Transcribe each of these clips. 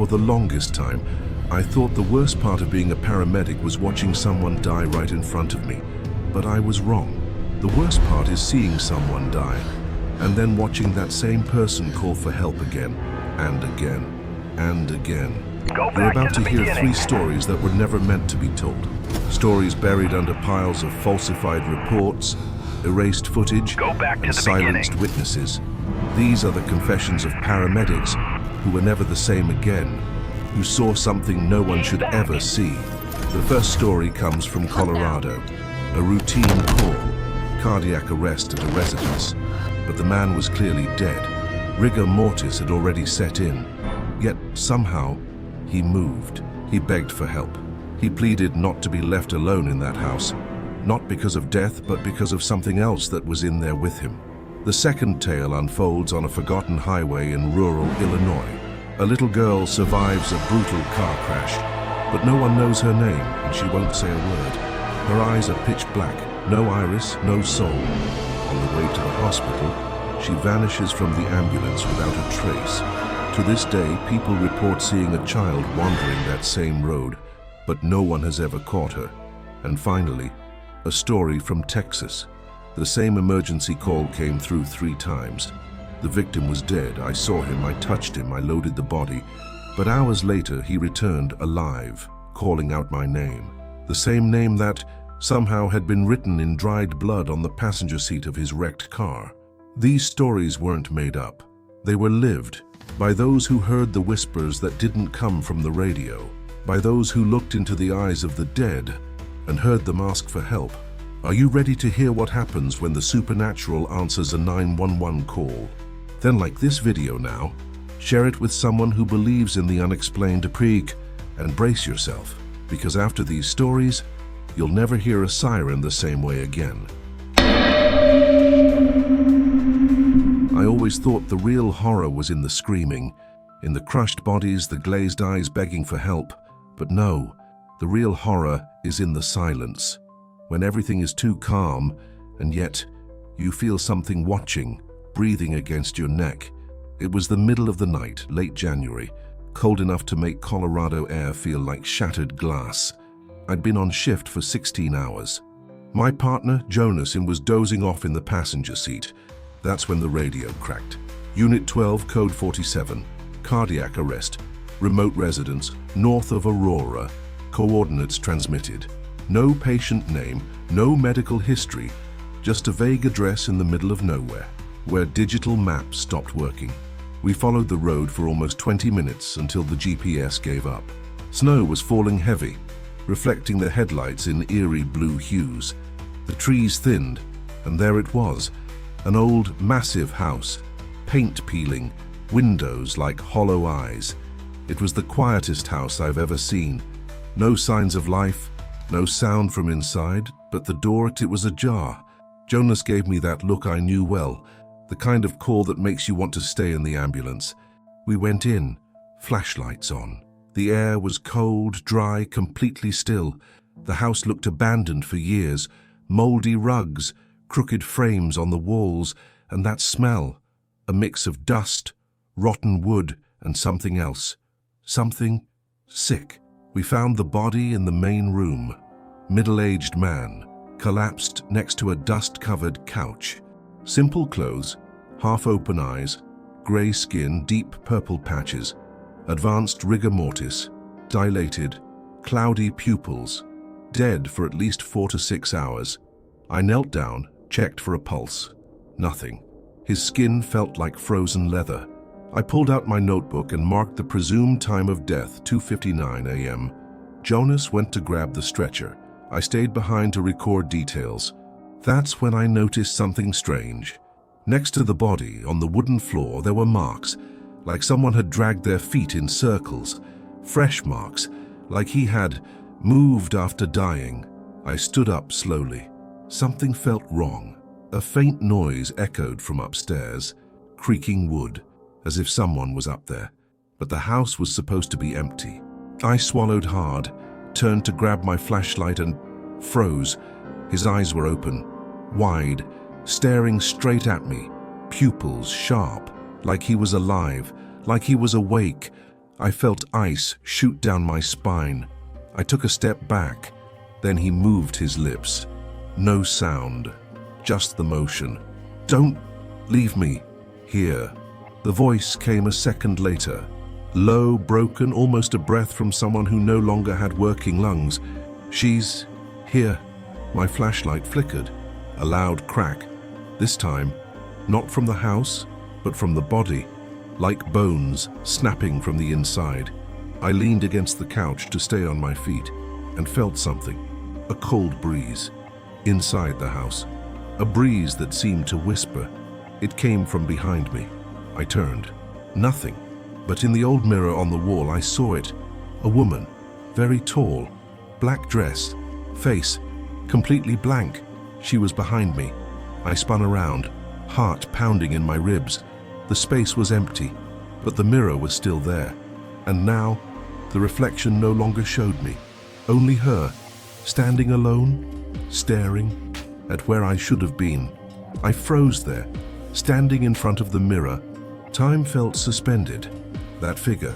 For the longest time, I thought the worst part of being a paramedic was watching someone die right in front of me. But I was wrong. The worst part is seeing someone die, and then watching that same person call for help again, and again, and again. You're about to hear 3 stories that were never meant to be told. Stories buried under piles of falsified reports, erased footage, and silenced witnesses. These are the confessions of paramedics who were never the same again, who saw something no one should ever see. The first story comes from Colorado. A routine call, cardiac arrest at a residence, but the man was clearly dead. Rigor mortis had already set in, yet somehow he moved. He begged for help. He pleaded not to be left alone in that house, not because of death, but because of something else that was in there with him. The second tale unfolds on a forgotten highway in rural Illinois. A little girl survives a brutal car crash, but no one knows her name and she won't say a word. Her eyes are pitch black, no iris, no soul. On the way to the hospital, she vanishes from the ambulance without a trace. To this day, people report seeing a child wandering that same road, but no one has ever caught her. And finally, a story from Texas. The same emergency call came through 3 times. The victim was dead. I saw him, I touched him, I loaded the body. But hours later, he returned alive, calling out my name. The same name that somehow had been written in dried blood on the passenger seat of his wrecked car. These stories weren't made up. They were lived by those who heard the whispers that didn't come from the radio, by those who looked into the eyes of the dead and heard them ask for help. Are you ready to hear what happens when the supernatural answers a 911 call? Then, like this video now, share it with someone who believes in the unexplained, and brace yourself, because after these stories, you'll never hear a siren the same way again. I always thought the real horror was in the screaming, in the crushed bodies, the glazed eyes begging for help. But no, the real horror is in the silence, when everything is too calm, and yet you feel something watching, breathing against your neck. It was the middle of the night, late January, cold enough to make Colorado air feel like shattered glass. I'd been on shift for 16 hours. My partner, Jonas, was dozing off in the passenger seat. That's when the radio cracked. Unit 12, Code 47, cardiac arrest, remote residence, north of Aurora, coordinates transmitted. No patient name, no medical history, just a vague address in the middle of nowhere, where digital maps stopped working. We followed the road for almost 20 minutes until the GPS gave up. Snow was falling heavy, reflecting the headlights in eerie blue hues. The trees thinned, and there it was, an old, massive house, paint peeling, windows like hollow eyes. It was the quietest house I've ever seen. No signs of life, no sound from inside, but the door, it was ajar. Jonas gave me that look I knew well, the kind of call that makes you want to stay in the ambulance. We went in, flashlights on. The air was cold, dry, completely still. The house looked abandoned for years. Moldy rugs, crooked frames on the walls, and that smell, a mix of dust, rotten wood, and something else. Something sick. We found the body in the main room. Middle-aged man, collapsed next to a dust-covered couch. Simple clothes, half-open eyes, grey skin, deep purple patches, advanced rigor mortis, dilated, cloudy pupils, dead for at least 4 to 6 hours. I knelt down, checked for a pulse. Nothing. His skin felt like frozen leather. I pulled out my notebook and marked the presumed time of death, 2:59 a.m. Jonas went to grab the stretcher. I stayed behind to record details. That's when I noticed something strange. Next to the body, on the wooden floor, there were marks, like someone had dragged their feet in circles. Fresh marks, like he had moved after dying. I stood up slowly. Something felt wrong. A faint noise echoed from upstairs, creaking wood, as if someone was up there. But the house was supposed to be empty. I swallowed hard, turned to grab my flashlight and froze. His eyes were open, wide, staring straight at me, pupils sharp, like he was alive, like he was awake. I felt ice shoot down my spine. I took a step back. Then he moved his lips. No sound, just the motion. "Don't leave me here." The voice came a second later. Low, broken, almost a breath from someone who no longer had working lungs. "She's here." My flashlight flickered. A loud crack. This time, not from the house, but from the body, like bones snapping from the inside. I leaned against the couch to stay on my feet and felt something. A cold breeze. Inside the house. A breeze that seemed to whisper. It came from behind me. I turned. Nothing. But in the old mirror on the wall, I saw it. A woman. Very tall. Black dress. Face. Completely blank. She was behind me. I spun around, heart pounding in my ribs. The space was empty, but the mirror was still there. And now, the reflection no longer showed me. Only her, standing alone, staring at where I should have been. I froze there, standing in front of the mirror. Time felt suspended. That figure,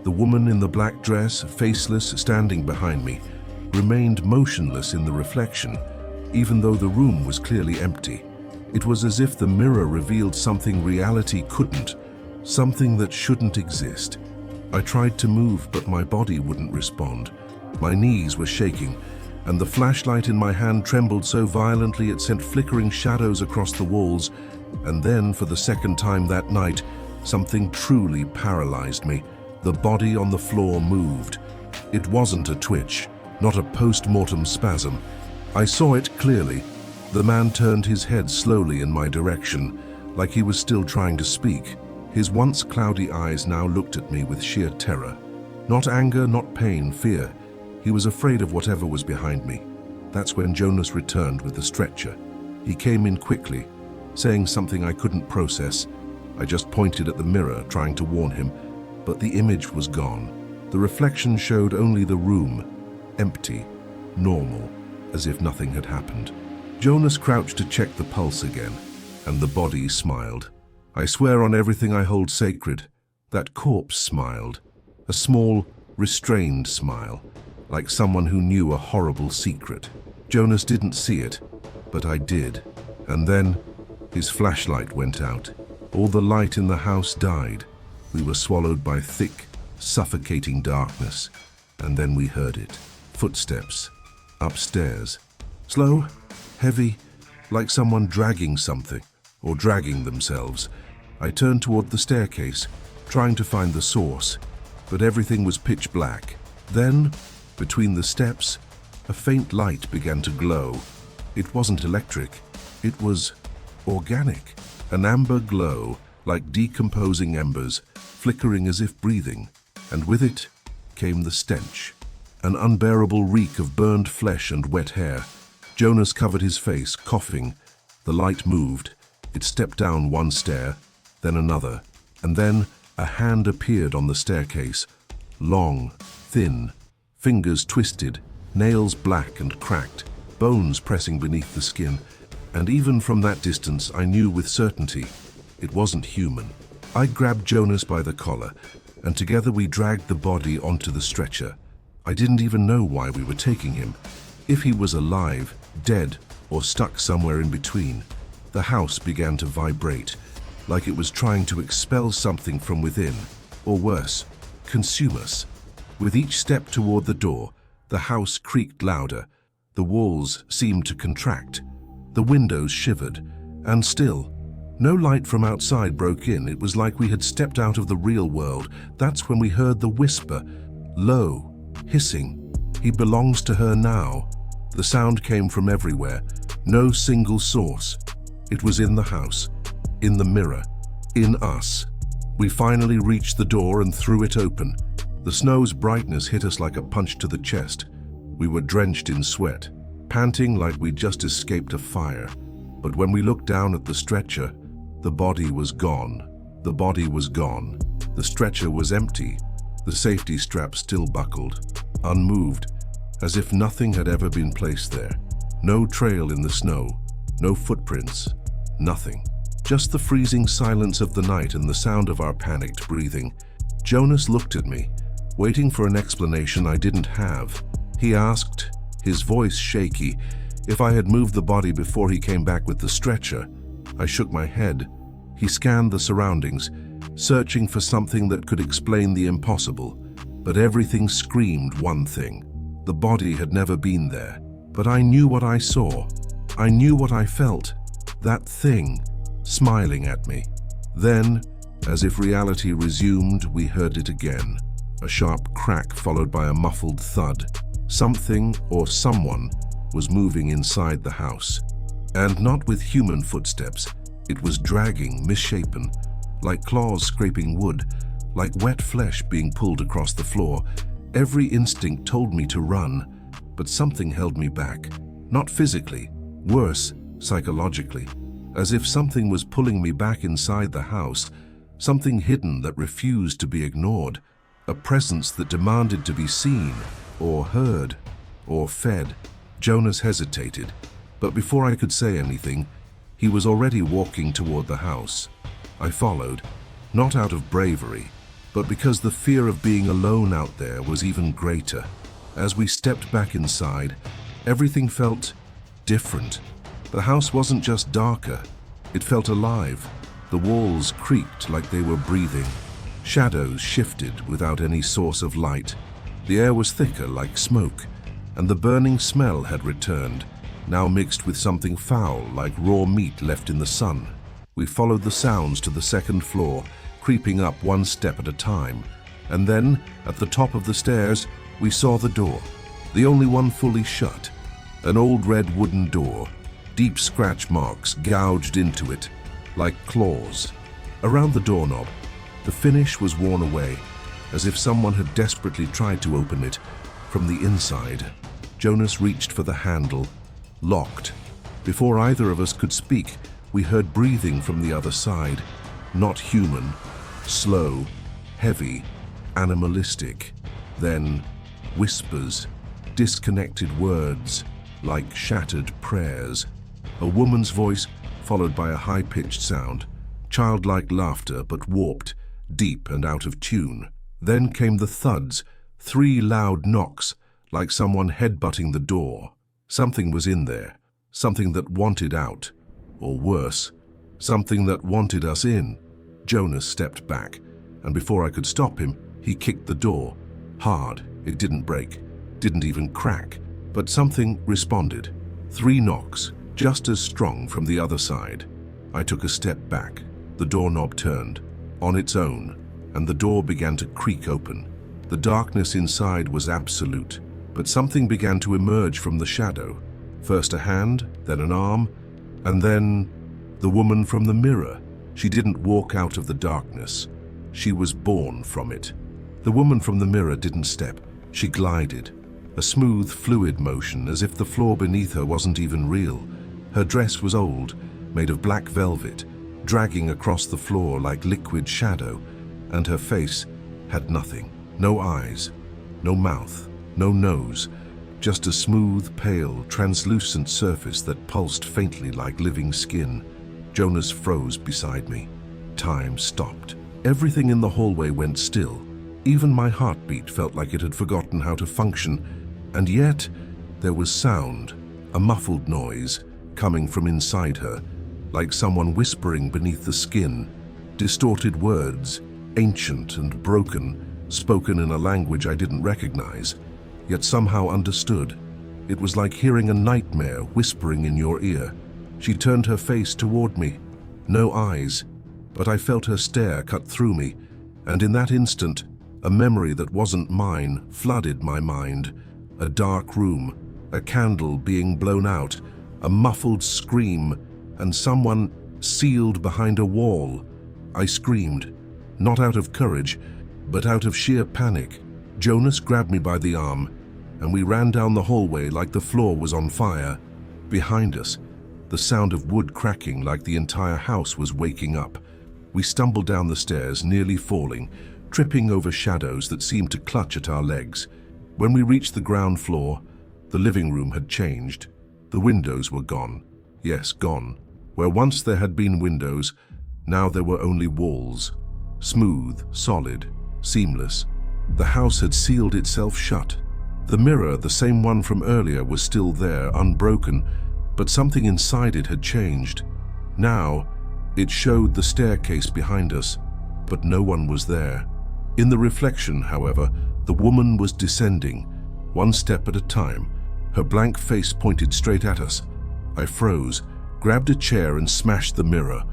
the woman in the black dress, faceless, standing behind me, remained motionless in the reflection, even though the room was clearly empty. It was as if the mirror revealed something reality couldn't, something that shouldn't exist. I tried to move, but my body wouldn't respond. My knees were shaking, and the flashlight in my hand trembled so violently it sent flickering shadows across the walls. And then, for the second time that night, something truly paralyzed me. The body on the floor moved. It wasn't a twitch, not a post-mortem spasm. I saw it clearly. The man turned his head slowly in my direction, like he was still trying to speak. His once cloudy eyes now looked at me with sheer terror. Not anger, not pain, fear. He was afraid of whatever was behind me. That's when Jonas returned with the stretcher. He came in quickly, saying something I couldn't process. I just pointed at the mirror, trying to warn him, but the image was gone. The reflection showed only the room, empty, normal, as if nothing had happened. Jonas crouched to check the pulse again, and the body smiled. I swear on everything I hold sacred, that corpse smiled. A small, restrained smile, like someone who knew a horrible secret. Jonas didn't see it, but I did. And then, his flashlight went out. All the light in the house died. We were swallowed by thick, suffocating darkness. And then we heard it. Footsteps. Upstairs. Slow, heavy, like someone dragging something, or dragging themselves. I turned toward the staircase, trying to find the source, but everything was pitch black. Then, between the steps, a faint light began to glow. It wasn't electric, it was organic. An amber glow, like decomposing embers, flickering as if breathing. And with it came the stench. An unbearable reek of burned flesh and wet hair. Jonas covered his face, coughing. The light moved. It stepped down one stair, then another, and then a hand appeared on the staircase. Long, thin, fingers twisted, nails black and cracked, bones pressing beneath the skin. And even from that distance, I knew with certainty it wasn't human. I grabbed Jonas by the collar, and together we dragged the body onto the stretcher. I didn't even know why we were taking him. If he was alive, dead, or stuck somewhere in between. The house began to vibrate, like it was trying to expel something from within, or worse, consume us. With each step toward the door, the house creaked louder. The walls seemed to contract. The windows shivered, and still, no light from outside broke in. It was like we had stepped out of the real world. That's when we heard the whisper, low, hissing. He belongs to her now. The sound came from everywhere, no single source. It was in the house, in the mirror, in us. We finally reached the door and threw it open. The snow's brightness hit us like a punch to the chest. We were drenched in sweat, panting like we'd just escaped a fire. But when we looked down at the stretcher, the body was gone. The body was gone. The stretcher was empty, the safety strap still buckled, unmoved, as if nothing had ever been placed there. No trail in the snow, no footprints, nothing. Just the freezing silence of the night and the sound of our panicked breathing. Jonas looked at me, waiting for an explanation I didn't have. He asked, his voice shaky, if I had moved the body before he came back with the stretcher. I shook my head. He scanned the surroundings, searching for something that could explain the impossible. But everything screamed one thing. The body had never been there. But I knew what I saw. I knew what I felt. That thing, smiling at me. Then, as if reality resumed, we heard it again. A sharp crack followed by a muffled thud. Something or someone was moving inside the house. And not with human footsteps. It was dragging, misshapen, like claws scraping wood, like wet flesh being pulled across the floor. Every instinct told me to run, but something held me back. Not physically, worse, psychologically. As if something was pulling me back inside the house, something hidden that refused to be ignored, a presence that demanded to be seen, or heard, or fed. Jonas hesitated, but before I could say anything, he was already walking toward the house. I followed, not out of bravery, but because the fear of being alone out there was even greater. As we stepped back inside, everything felt different. The house wasn't just darker, it felt alive. The walls creaked like they were breathing. Shadows shifted without any source of light. The air was thicker like smoke, and the burning smell had returned, now mixed with something foul like raw meat left in the sun. We followed the sounds to the second floor, creeping up one step at a time. And then, at the top of the stairs, we saw the door, the only one fully shut. An old red wooden door, deep scratch marks gouged into it, like claws. Around the doorknob, the finish was worn away, as if someone had desperately tried to open it from the inside. Jonas reached for the handle, locked. Before either of us could speak, we heard breathing from the other side. Not human, slow, heavy, animalistic. Then whispers, disconnected words, like shattered prayers. A woman's voice followed by a high-pitched sound, childlike laughter but warped, deep and out of tune. Then came the thuds, 3 loud knocks, like someone headbutting the door. Something was in there, something that wanted out, or worse, something that wanted us in. Jonas stepped back, and before I could stop him, he kicked the door. Hard, it didn't break, didn't even crack, but something responded. 3 knocks, just as strong from the other side. I took a step back. The doorknob turned, on its own, and the door began to creak open. The darkness inside was absolute, but something began to emerge from the shadow. First a hand, then an arm, and then the woman from the mirror. She didn't walk out of the darkness. She was born from it. The woman from the mirror didn't step. She glided, a smooth, fluid motion as if the floor beneath her wasn't even real. Her dress was old, made of black velvet, dragging across the floor like liquid shadow, and her face had nothing. No eyes, no mouth, no nose, just a smooth, pale, translucent surface that pulsed faintly like living skin. Jonas froze beside me. Time stopped. Everything in the hallway went still. Even my heartbeat felt like it had forgotten how to function. And yet, there was sound, a muffled noise, coming from inside her, like someone whispering beneath the skin. Distorted words, ancient and broken, spoken in a language I didn't recognize, yet somehow understood. It was like hearing a nightmare whispering in your ear. She turned her face toward me. No eyes, but I felt her stare cut through me, and in that instant, a memory that wasn't mine flooded my mind. A dark room, a candle being blown out, a muffled scream, and someone sealed behind a wall. I screamed, not out of courage, but out of sheer panic. Jonas grabbed me by the arm, and we ran down the hallway like the floor was on fire. Behind us, the sound of wood cracking like the entire house was waking up. We stumbled down the stairs, nearly falling, tripping over shadows that seemed to clutch at our legs. When we reached the ground floor, the living room had changed. The windows were gone. Yes, gone. Where once there had been windows, now there were only walls. Smooth, solid, seamless. The house had sealed itself shut. The mirror, the same one from earlier, was still there, unbroken, but something inside it had changed. Now, it showed the staircase behind us, but no one was there. In the reflection, however, the woman was descending, one step at a time. Her blank face pointed straight at us. I froze, grabbed a chair and smashed the mirror.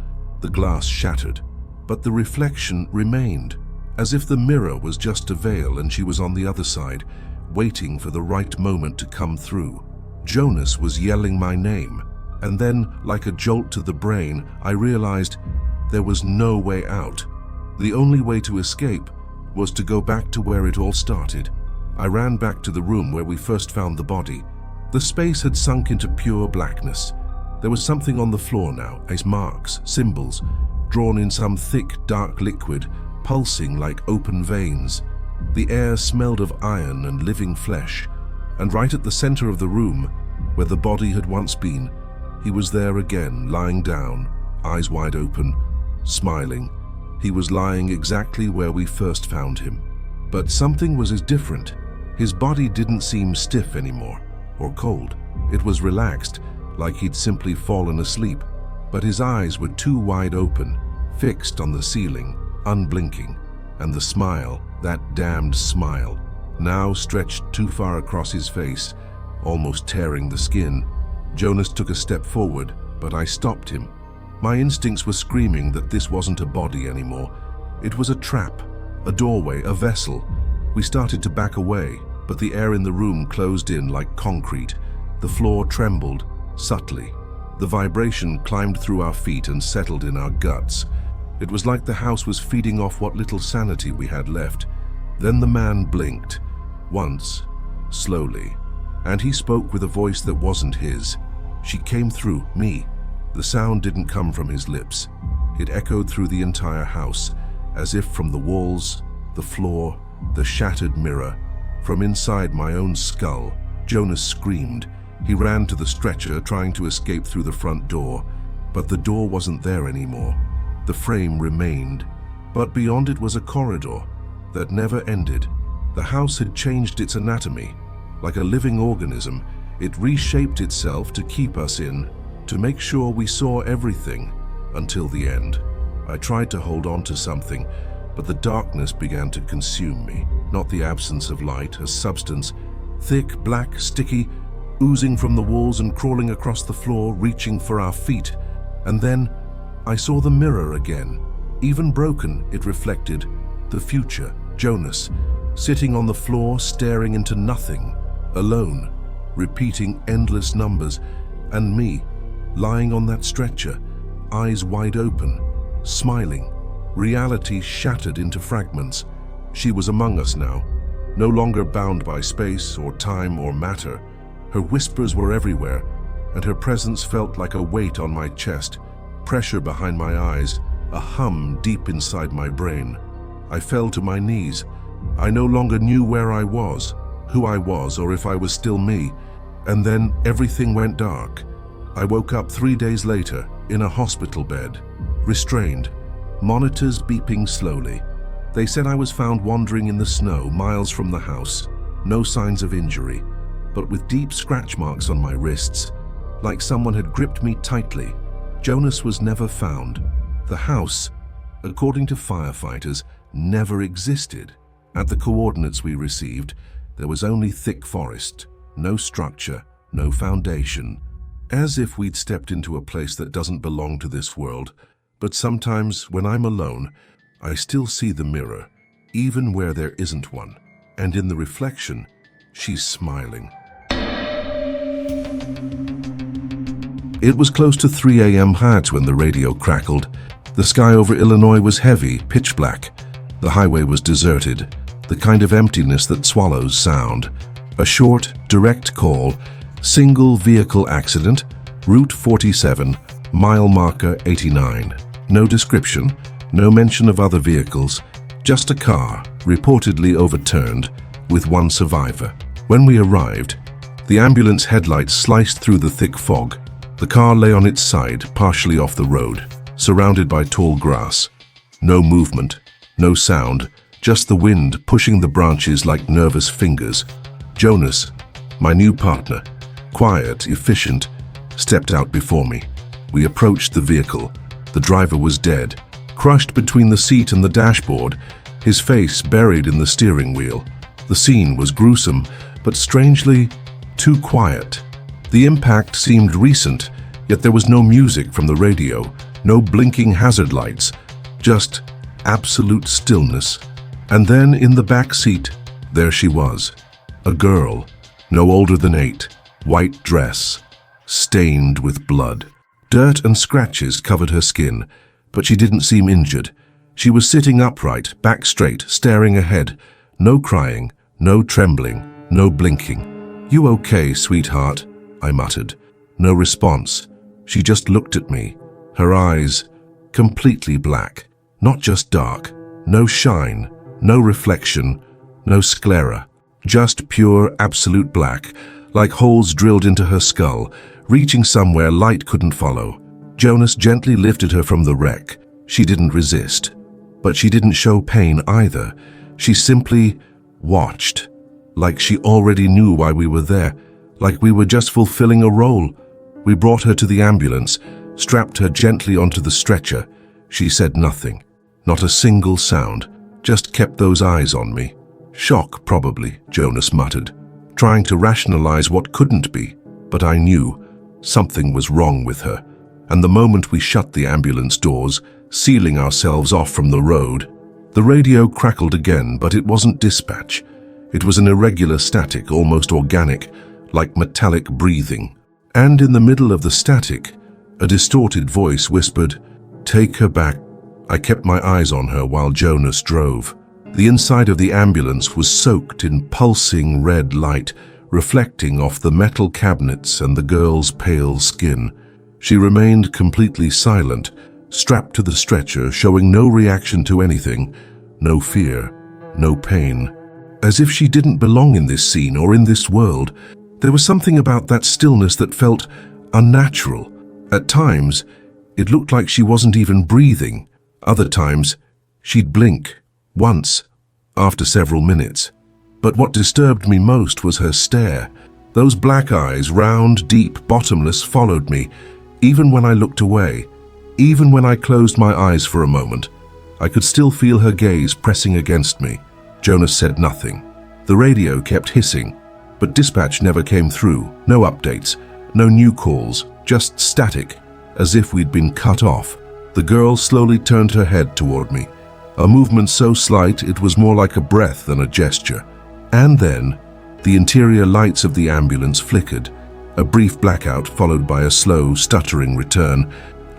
The glass shattered, but the reflection remained, as if the mirror was just a veil and she was on the other side, waiting for the right moment to come through. Jonas was yelling my name, and then, like a jolt to the brain, I realized there was no way out. The only way to escape was to go back to where it all started. I ran back to the room where we first found the body. The space had sunk into pure blackness. There was something on the floor now, as marks, symbols, drawn in some thick, dark liquid, pulsing like open veins. The air smelled of iron and living flesh, and right at the center of the room, where the body had once been, he was there again, lying down, eyes wide open, smiling. He was lying exactly where we first found him. But something was different. His body didn't seem stiff anymore, or cold. It was relaxed, like he'd simply fallen asleep. But his eyes were too wide open, fixed on the ceiling, unblinking. And the smile, that damned smile, now stretched too far across his face, almost tearing the skin. Jonas took a step forward, but I stopped him. My instincts were screaming that this wasn't a body anymore. It was a trap, a doorway, a vessel. We started to back away, but the air in the room closed in like concrete. The floor trembled, subtly. The vibration climbed through our feet and settled in our guts. It was like the house was feeding off what little sanity we had left. Then the man blinked, once, slowly, and he spoke with a voice that wasn't his. She came through me. The sound didn't come from his lips. It echoed through the entire house, as if from the walls, the floor, the shattered mirror. From inside my own skull, Jonas screamed. He ran to the stretcher, trying to escape through the front door, but the door wasn't there anymore. The frame remained, but beyond it was a corridor that never ended. The house had changed its anatomy. Like a living organism, it reshaped itself to keep us in, to make sure we saw everything until the end. I tried to hold on to something, but the darkness began to consume me. Not the absence of light, a substance, thick, black, sticky, oozing from the walls and crawling across the floor, reaching for our feet. And then I saw the mirror again. Even broken, it reflected the future, Jonas, sitting on the floor, staring into nothing, alone, repeating endless numbers, and me, lying on that stretcher, eyes wide open, smiling, reality shattered into fragments. She was among us now, no longer bound by space or time or matter. Her whispers were everywhere, and her presence felt like a weight on my chest, pressure behind my eyes, a hum deep inside my brain. I fell to my knees. I no longer knew where I was, who I was, or if I was still me. And then everything went dark. I woke up 3 days later in a hospital bed, restrained, monitors beeping slowly. They said I was found wandering in the snow miles from the house, no signs of injury, but with deep scratch marks on my wrists, like someone had gripped me tightly. Jonas was never found. The house, according to firefighters, never existed. At the coordinates we received, there was only thick forest, no structure, no foundation. As if we'd stepped into a place that doesn't belong to this world. But sometimes, when I'm alone, I still see the mirror, even where there isn't one. And in the reflection, she's smiling. It was close to 3 a.m. when the radio crackled. The sky over Illinois was heavy, pitch black. The highway was deserted, the kind of emptiness that swallows sound. A short, direct call, single vehicle accident, Route 47, mile marker 89. No description, no mention of other vehicles, just a car, reportedly overturned, with one survivor. When we arrived, the ambulance headlights sliced through the thick fog. The car lay on its side, partially off the road, surrounded by tall grass. No movement, no sound, just the wind pushing the branches like nervous fingers. Jonas, my new partner, quiet, efficient, stepped out before me. We approached the vehicle. The driver was dead, crushed between the seat and the dashboard, his face buried in the steering wheel. The scene was gruesome, but strangely too quiet. The impact seemed recent, yet there was no music from the radio, no blinking hazard lights, just absolute stillness. And then in the back seat, there she was. A girl, no older than 8, white dress, stained with blood. Dirt and scratches covered her skin, but she didn't seem injured. She was sitting upright, back straight, staring ahead. No crying, no trembling, no blinking. "You okay, sweetheart?" I muttered. No response. She just looked at me, her eyes completely black. Not just dark, no shine, no reflection, no sclera. Just pure, absolute black, like holes drilled into her skull, reaching somewhere light couldn't follow. Jonas gently lifted her from the wreck. She didn't resist. But she didn't show pain either. She simply watched, like she already knew why we were there, like we were just fulfilling a role. We brought her to the ambulance, strapped her gently onto the stretcher. She said nothing, not a single sound, just kept those eyes on me. "Shock, probably," Jonas muttered, trying to rationalize what couldn't be. But I knew something was wrong with her. And the moment we shut the ambulance doors, sealing ourselves off from the road, the radio crackled again, but it wasn't dispatch. It was an irregular static, almost organic, like metallic breathing. And in the middle of the static, a distorted voice whispered, "Take her back." I kept my eyes on her while Jonas drove. The inside of the ambulance was soaked in pulsing red light, reflecting off the metal cabinets and the girl's pale skin. She remained completely silent, strapped to the stretcher, showing no reaction to anything, no fear, no pain. As if she didn't belong in this scene or in this world. There was something about that stillness that felt unnatural. At times, it looked like she wasn't even breathing. Other times, she'd blink, once, after several minutes. But what disturbed me most was her stare. Those black eyes, round, deep, bottomless, followed me, even when I looked away. Even when I closed my eyes for a moment, I could still feel her gaze pressing against me. Jonas said nothing. The radio kept hissing, but dispatch never came through. No updates, no new calls, just static, as if we'd been cut off. The girl slowly turned her head toward me, a movement so slight it was more like a breath than a gesture. And then, the interior lights of the ambulance flickered, a brief blackout followed by a slow, stuttering return,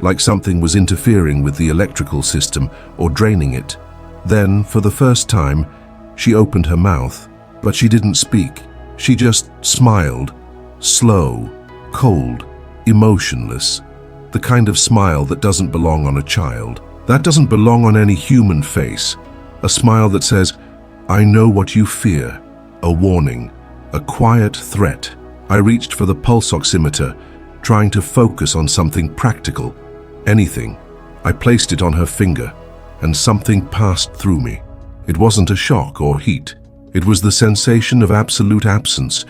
like something was interfering with the electrical system or draining it. Then, for the first time, she opened her mouth, but she didn't speak. She just smiled, slow, cold, emotionless. The kind of smile that doesn't belong on a child, that doesn't belong on any human face. A smile that says, "I know what you fear," a warning, a quiet threat. I reached for the pulse oximeter, trying to focus on something practical. Anything. I placed it on her finger, and something passed through me. It wasn't a shock or heat. It was the sensation of absolute absence,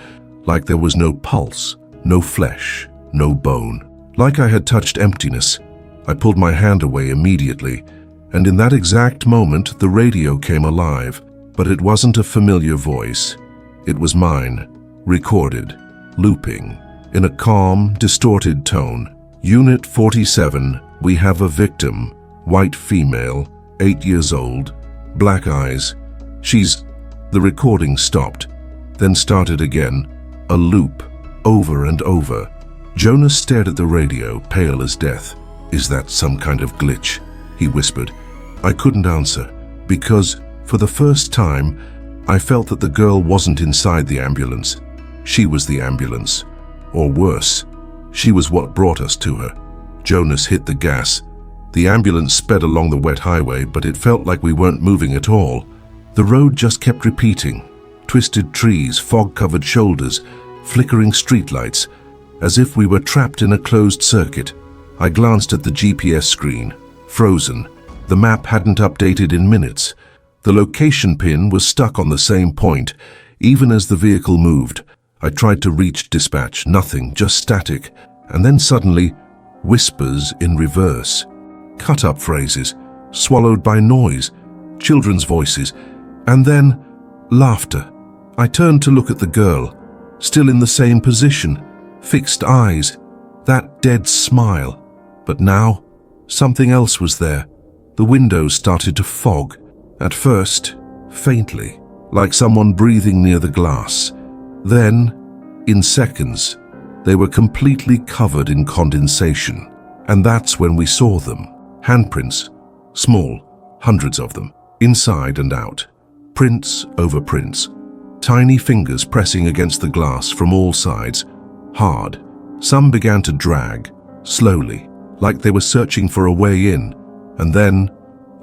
like there was no pulse, no flesh, no bone. Like I had touched emptiness. I pulled my hand away immediately, and in that exact moment the radio came alive. But it wasn't a familiar voice. It was mine, recorded, looping, in a calm, distorted tone. "Unit 47, we have a victim, white female, 8 years old, black eyes. She's..." The recording stopped, then started again, a loop, over and over. Jonas stared at the radio, pale as death. "Is that some kind of glitch?" he whispered. I couldn't answer, because, for the first time, I felt that the girl wasn't inside the ambulance. She was the ambulance. Or worse, she was what brought us to her. Jonas hit the gas. The ambulance sped along the wet highway, but it felt like we weren't moving at all. The road just kept repeating. Twisted trees, fog-covered shoulders, flickering streetlights, as if we were trapped in a closed circuit. I glanced at the GPS screen. Frozen. The map hadn't updated in minutes. The location pin was stuck on the same point, even as the vehicle moved. I tried to reach dispatch, nothing, just static. And then suddenly, whispers in reverse. Cut-up phrases, swallowed by noise, children's voices, and then laughter. I turned to look at the girl, still in the same position, fixed eyes, that dead smile. But now, something else was there. The windows started to fog, at first, faintly, like someone breathing near the glass. Then, in seconds, they were completely covered in condensation. And that's when we saw them. Handprints, small, hundreds of them, inside and out. Prints over prints. Tiny fingers pressing against the glass from all sides, hard. Some began to drag, slowly, like they were searching for a way in. And then,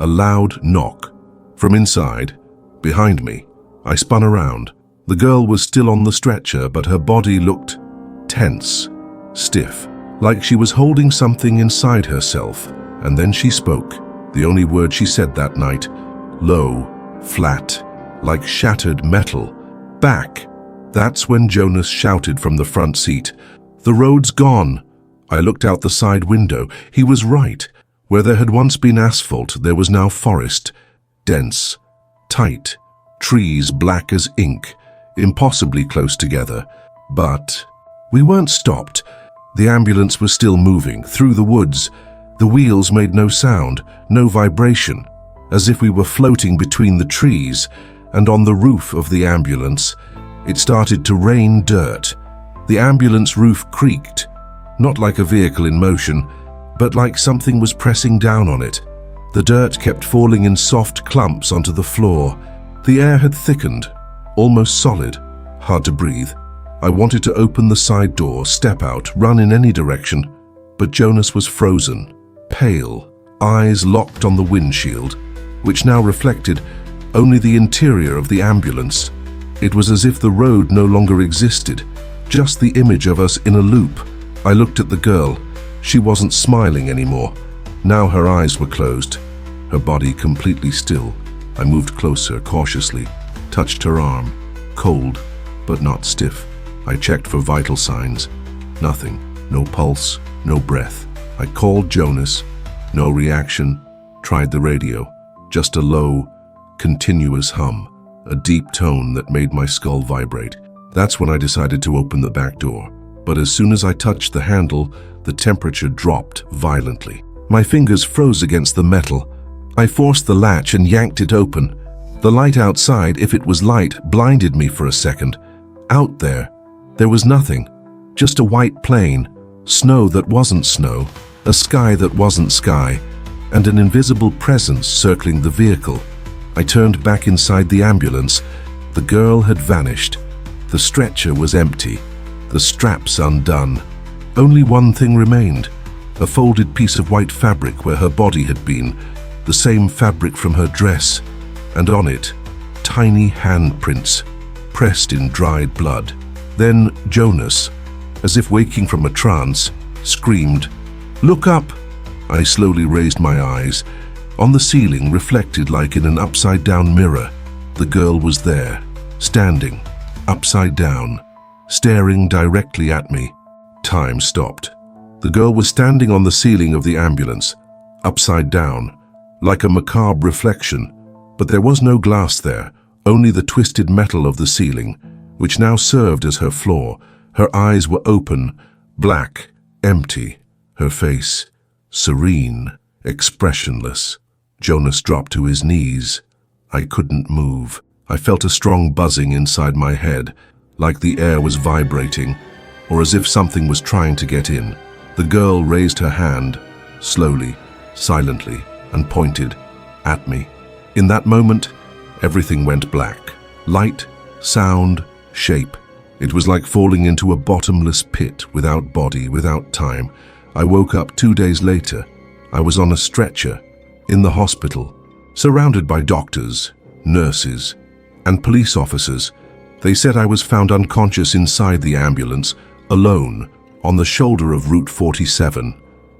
a loud knock. From inside, behind me, I spun around. The girl was still on the stretcher, but her body looked tense, stiff, like she was holding something inside herself. And then she spoke, the only word she said that night, low, flat, like shattered metal. Back. That's when Jonas shouted from the front seat, "The road's gone." I looked out the side window. He was right. Where there had once been asphalt, there was now forest, dense, tight, trees black as ink, impossibly close together. But we weren't stopped. The ambulance was still moving, through the woods. The wheels made no sound, no vibration, as if we were floating between the trees. And on the roof of the ambulance, it started to rain dirt. The ambulance roof creaked, not like a vehicle in motion, but like something was pressing down on it. The dirt kept falling in soft clumps onto the floor. The air had thickened, almost solid, hard to breathe. I wanted to open the side door, step out, run in any direction, but Jonas was frozen, pale, eyes locked on the windshield, which now reflected only the interior of the ambulance. It was as if the road no longer existed, just the image of us in a loop. I looked at the girl. She wasn't smiling anymore. Now her eyes were closed, her body completely still. I moved closer, cautiously, touched her arm, cold, but not stiff. I checked for vital signs. Nothing. No pulse, no breath. I called Jonas. No reaction. Tried the radio. Just a low, continuous hum, a deep tone that made my skull vibrate. That's when I decided to open the back door. But as soon as I touched the handle, the temperature dropped violently. My fingers froze against the metal. I forced the latch and yanked it open. The light outside, if it was light, blinded me for a second. Out there was nothing. Just a white plain, snow that wasn't snow, a sky that wasn't sky, and an invisible presence circling the vehicle. I turned back inside the ambulance. The girl had vanished. The stretcher was empty, the straps undone. Only one thing remained, a folded piece of white fabric where her body had been, the same fabric from her dress, and on it, tiny handprints, pressed in dried blood. Then Jonas, as if waking from a trance, screamed, "Look up!" I slowly raised my eyes. On the ceiling, reflected like in an upside-down mirror, the girl was there, standing, upside down, staring directly at me. Time stopped. The girl was standing on the ceiling of the ambulance, upside down, like a macabre reflection, but there was no glass there, only the twisted metal of the ceiling, which now served as her floor. Her eyes were open, black, empty, her face serene, expressionless. Jonas dropped to his knees. I couldn't move. I felt a strong buzzing inside my head, like the air was vibrating, or as if something was trying to get in. The girl raised her hand, slowly, silently, and pointed at me. In that moment, everything went black. Light, sound, shape. It was like falling into a bottomless pit, without body, without time. I woke up 2 days later. I was on a stretcher, in the hospital, surrounded by doctors, nurses, and police officers. They said I was found unconscious inside the ambulance, alone, on the shoulder of Route 47.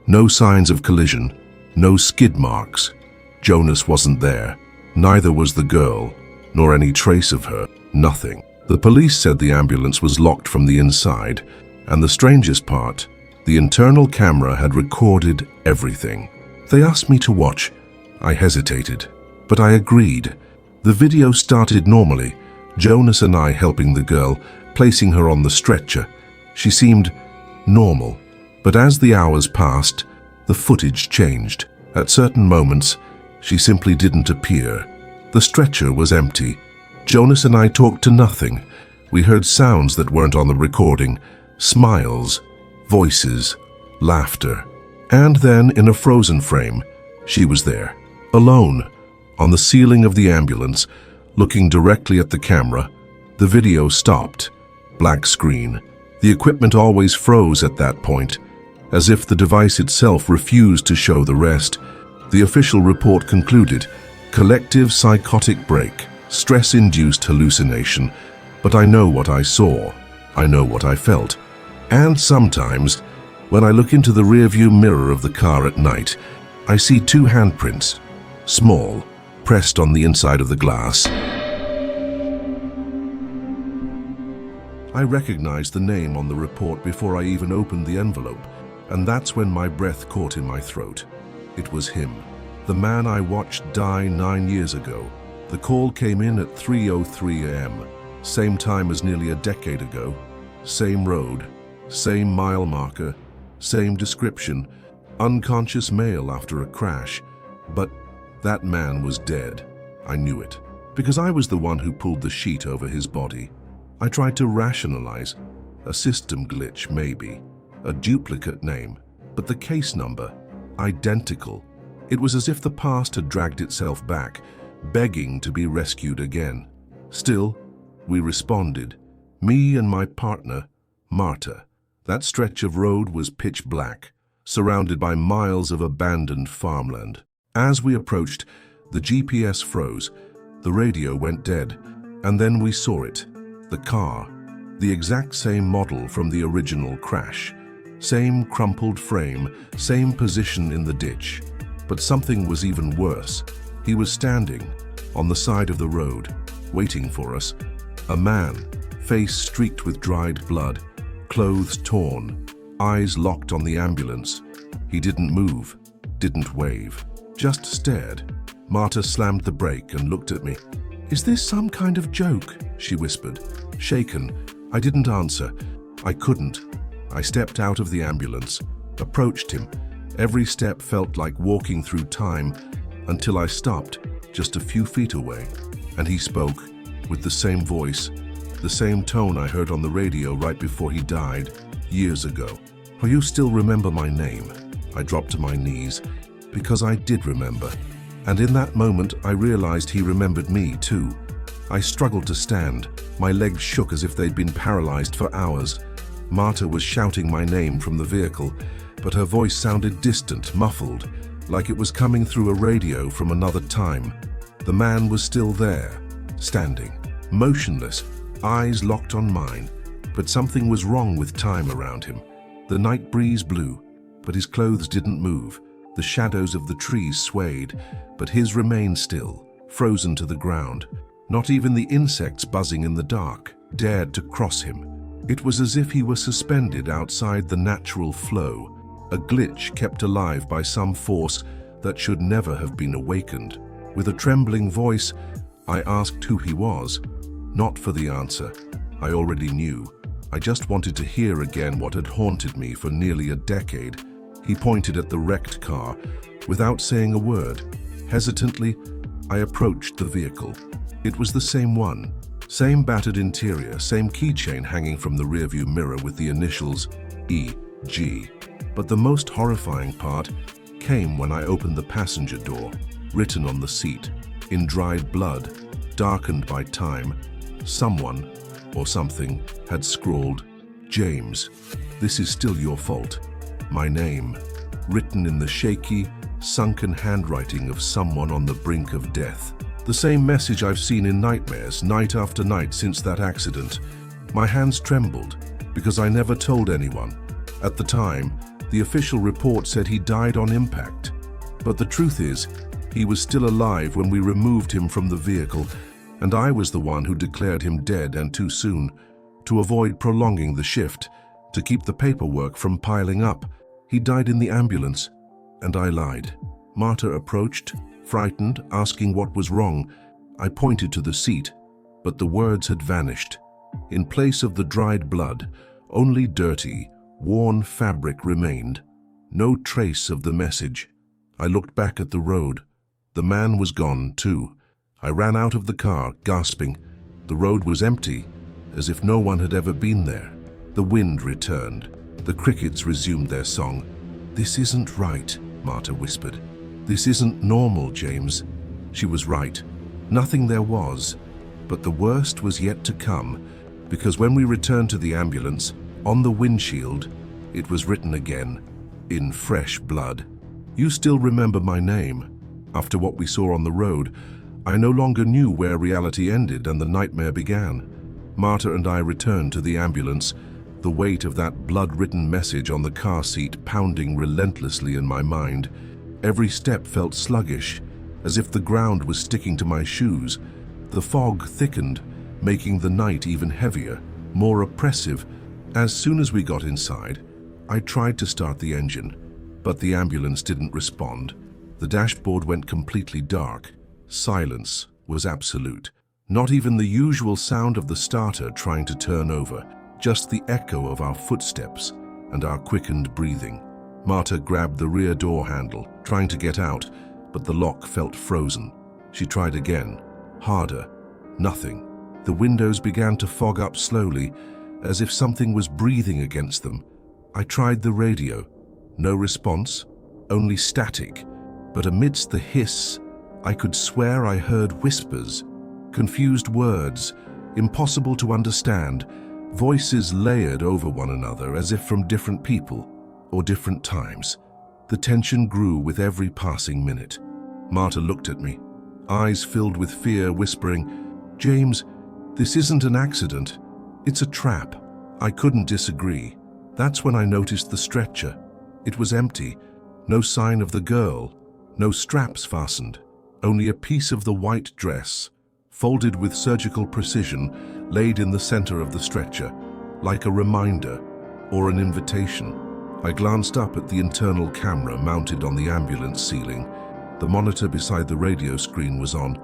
No signs of collision, no skid marks. Jonas wasn't there. Neither was the girl, nor any trace of her, nothing. The police said the ambulance was locked from the inside, and the strangest part, the internal camera had recorded everything. They asked me to watch. I hesitated, but I agreed. The video started normally, Jonas and I helping the girl, placing her on the stretcher. She seemed normal, but as the hours passed, the footage changed. At certain moments, she simply didn't appear. The stretcher was empty. Jonas and I talked to nothing. We heard sounds that weren't on the recording, smiles, voices, laughter. And then, in a frozen frame, she was there, alone, on the ceiling of the ambulance, looking directly at the camera. The video stopped. Black screen. The equipment always froze at that point, as if the device itself refused to show the rest. The official report concluded, collective psychotic break, stress-induced hallucination. But I know what I saw. I know what I felt. And sometimes, when I look into the rearview mirror of the car at night, I see two handprints, small, pressed on the inside of the glass. I recognized the name on the report before I even opened the envelope, and that's when my breath caught in my throat. It was him, the man I watched die 9 years ago. The call came in at 3:03 a.m., same time as nearly a decade ago, same road, same mile marker, same description, unconscious male after a crash. But that man was dead. I knew it, because I was the one who pulled the sheet over his body. I tried to rationalize. A system glitch, maybe. A duplicate name. But the case number, identical. It was as if the past had dragged itself back, begging to be rescued again. Still, we responded. Me and my partner, Marta. That stretch of road was pitch black, surrounded by miles of abandoned farmland. As we approached, the GPS froze, the radio went dead, and then we saw it. The car, the exact same model from the original crash. Same crumpled frame, same position in the ditch. But something was even worse. He was standing on the side of the road, waiting for us. A man, face streaked with dried blood, clothes torn, eyes locked on the ambulance. He didn't move, didn't wave, just stared. Marta slammed the brake and looked at me. "Is this some kind of joke?" she whispered. Shaken, I didn't answer. I couldn't. I stepped out of the ambulance, approached him. Every step felt like walking through time until I stopped just a few feet away, and he spoke with the same voice, the same tone I heard on the radio right before he died years ago. "Oh, you still remember my name?" I dropped to my knees because I did remember. And in that moment, I realized he remembered me too. I struggled to stand. My legs shook as if they'd been paralyzed for hours. Marta was shouting my name from the vehicle, but her voice sounded distant, muffled, like it was coming through a radio from another time. The man was still there, standing, motionless, eyes locked on mine. But something was wrong with time around him. The night breeze blew, but his clothes didn't move. The shadows of the trees swayed, but his remained still, frozen to the ground. Not even the insects buzzing in the dark dared to cross him. It was as if he were suspended outside the natural flow, a glitch kept alive by some force that should never have been awakened. With a trembling voice, I asked who he was, not for the answer. I already knew. I just wanted to hear again what had haunted me for nearly a decade. He pointed at the wrecked car, without saying a word. Hesitantly, I approached the vehicle. It was the same one. Same battered interior, same keychain hanging from the rearview mirror with the initials E.G. But the most horrifying part came when I opened the passenger door. Written on the seat, in dried blood, darkened by time, someone or something had scrawled, "James, this is still your fault." My name, written in the shaky, sunken handwriting of someone on the brink of death. The same message I've seen in nightmares night after night since that accident. My hands trembled because I never told anyone. At the time, the official report said he died on impact. But the truth is, He was still alive when we removed him from the vehicle, and I was the one who declared him dead and too soon, to avoid prolonging the shift, to keep the paperwork from piling up. He died in the ambulance, and I lied. Marta approached, frightened, asking what was wrong. I pointed to the seat, but the words had vanished. In place of the dried blood, only dirty, worn fabric remained. No trace of the message. I looked back at the road. The man was gone, too. I ran out of the car, gasping. The road was empty, as if no one had ever been there. The wind returned. The crickets resumed their song. "This isn't right," Marta whispered. "This isn't normal, James." She was right. Nothing there was. But the worst was yet to come, because when we returned to the ambulance, on the windshield, it was written again, in fresh blood. "You still remember my name." After what we saw on the road, I no longer knew where reality ended and the nightmare began. Marta and I returned to the ambulance, the weight of that blood-written message on the car seat pounding relentlessly in my mind. Every step felt sluggish, as if the ground was sticking to my shoes. The fog thickened, making the night even heavier, more oppressive. As soon as we got inside, I tried to start the engine, but the ambulance didn't respond. The dashboard went completely dark. Silence was absolute. Not even the usual sound of the starter trying to turn over, just the echo of our footsteps and our quickened breathing. Marta grabbed the rear door handle, trying to get out, but the lock felt frozen. She tried again, harder. Nothing. The windows began to fog up slowly, as if something was breathing against them. I tried the radio. No response, only static. But amidst the hiss, I could swear I heard whispers, confused words, impossible to understand, voices layered over one another as if from different people or different times. The tension grew with every passing minute. Marta looked at me, eyes filled with fear, whispering, "James, this isn't an accident. It's a trap." I couldn't disagree. That's when I noticed the stretcher. It was empty, no sign of the girl, no straps fastened, only a piece of the white dress, folded with surgical precision, laid in the center of the stretcher, like a reminder or an invitation. I glanced up at the internal camera mounted on the ambulance ceiling. The monitor beside the radio screen was on,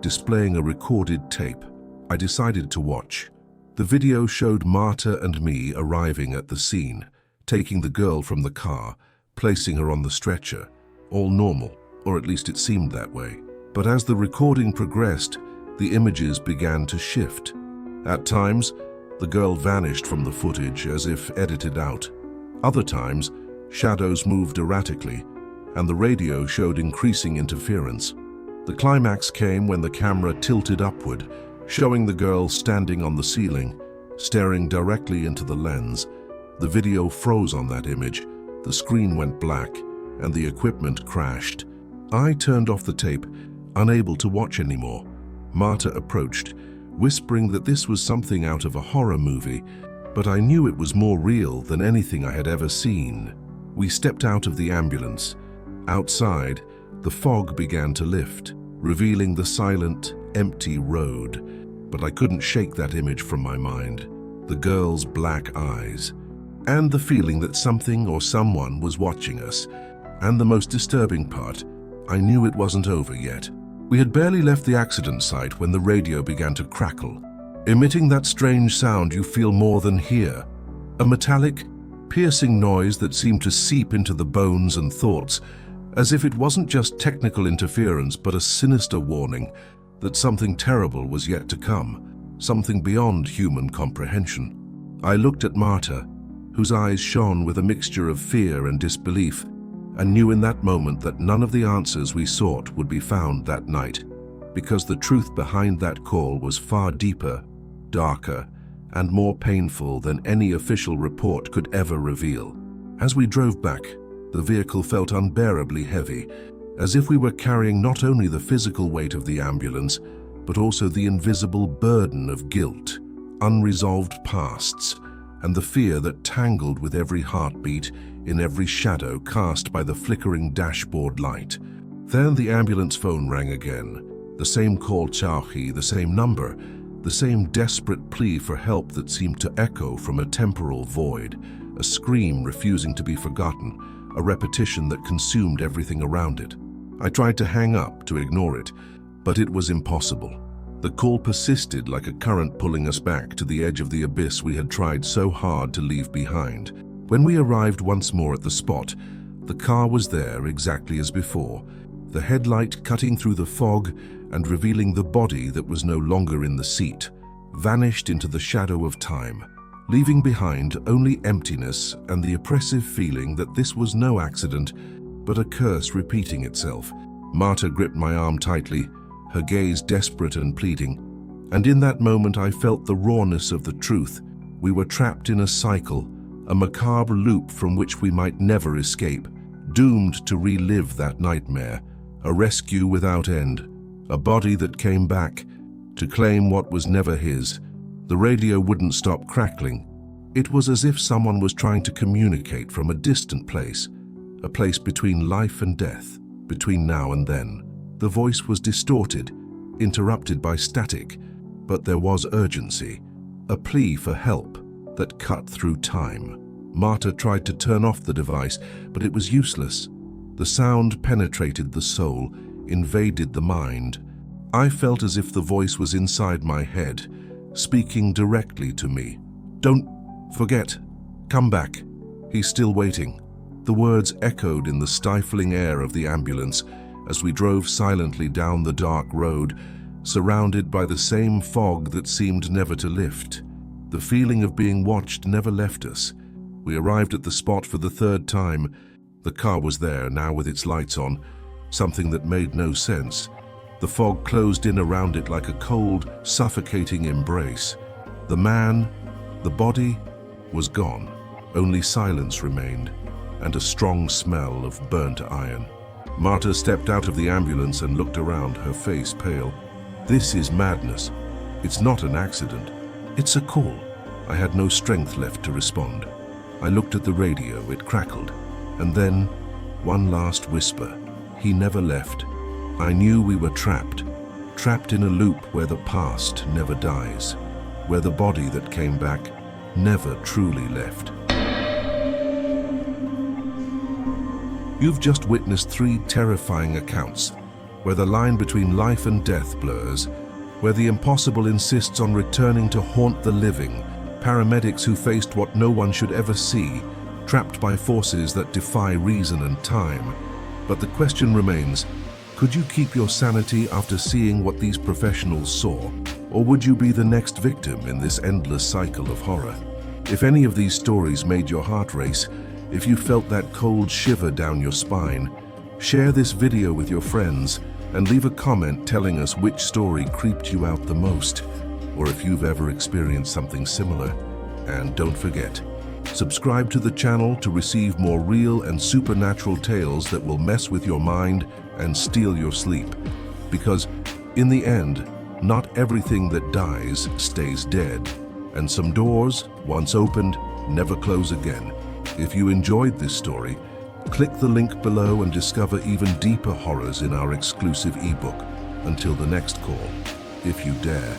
displaying a recorded tape. I decided to watch. The video showed Marta and me arriving at the scene, taking the girl from the car, placing her on the stretcher. All normal, or at least it seemed that way. But as the recording progressed, the images began to shift. At times, the girl vanished from the footage as if edited out. Other times, shadows moved erratically, and the radio showed increasing interference. The climax came when the camera tilted upward, showing the girl standing on the ceiling, staring directly into the lens. The video froze on that image, the screen went black, and the equipment crashed. I turned off the tape, unable to watch anymore. Marta approached, whispering that this was something out of a horror movie, but I knew it was more real than anything I had ever seen. We stepped out of the ambulance. Outside, the fog began to lift, revealing the silent, empty road. But I couldn't shake that image from my mind. The girl's black eyes, and the feeling that something or someone was watching us. And the most disturbing part, I knew it wasn't over yet. We had barely left the accident site when the radio began to crackle, emitting that strange sound you feel more than hear. A metallic, piercing noise that seemed to seep into the bones and thoughts, as if it wasn't just technical interference but a sinister warning that something terrible was yet to come, something beyond human comprehension. I looked at Marta, whose eyes shone with a mixture of fear and disbelief, and knew in that moment that none of the answers we sought would be found that night, because the truth behind that call was far deeper, darker, and more painful than any official report could ever reveal. As we drove back, the vehicle felt unbearably heavy, as if we were carrying not only the physical weight of the ambulance, but also the invisible burden of guilt, unresolved pasts, and the fear that tangled with every heartbeat, in every shadow cast by the flickering dashboard light. Then the ambulance phone rang again. The same call Chowhi, the same number, the same desperate plea for help that seemed to echo from a temporal void, a scream refusing to be forgotten, a repetition that consumed everything around it. I tried to hang up, to ignore it, but it was impossible. The call persisted like a current pulling us back to the edge of the abyss we had tried so hard to leave behind. When we arrived once more at the spot, the car was there exactly as before, the headlight cutting through the fog and revealing the body that was no longer in the seat, vanished into the shadow of time, leaving behind only emptiness and the oppressive feeling that this was no accident, but a curse repeating itself. Marta gripped my arm tightly, her gaze desperate and pleading, and in that moment I felt the rawness of the truth. We were trapped in a cycle, a macabre loop from which we might never escape, doomed to relive that nightmare, a rescue without end, a body that came back to claim what was never his. The radio wouldn't stop crackling. It was as if someone was trying to communicate from a distant place, a place between life and death, between now and then. The voice was distorted, interrupted by static, but there was urgency, a plea for help that cut through time. Marta tried to turn off the device, but it was useless. The sound penetrated the soul, invaded the mind. I felt as if the voice was inside my head, speaking directly to me. "Don't forget. Come back. He's still waiting." The words echoed in the stifling air of the ambulance as we drove silently down the dark road, surrounded by the same fog that seemed never to lift. The feeling of being watched never left us. We arrived at the spot for the third time. The car was there, now with its lights on, something that made no sense. The fog closed in around it like a cold, suffocating embrace. The man, the body, was gone. Only silence remained, and a strong smell of burnt iron. Marta stepped out of the ambulance and looked around, her face pale. "This is madness. It's not an accident. It's a call." I had no strength left to respond. I looked at the radio, it crackled. And then, one last whisper. He never left. I knew we were trapped in a loop where the past never dies, where the body that came back never truly left. You've just witnessed 3 terrifying accounts, where the line between life and death blurs, where the impossible insists on returning to haunt the living, paramedics who faced what no one should ever see, trapped by forces that defy reason and time. But the question remains, could you keep your sanity after seeing what these professionals saw? Or would you be the next victim in this endless cycle of horror? If any of these stories made your heart race, if you felt that cold shiver down your spine, share this video with your friends and leave a comment telling us which story creeped you out the most, or if you've ever experienced something similar. And don't forget, subscribe to the channel to receive more real and supernatural tales that will mess with your mind and steal your sleep. Because, in the end, not everything that dies stays dead, and some doors, once opened, never close again. If you enjoyed this story, click the link below and discover even deeper horrors in our exclusive ebook. Until the next call, if you dare.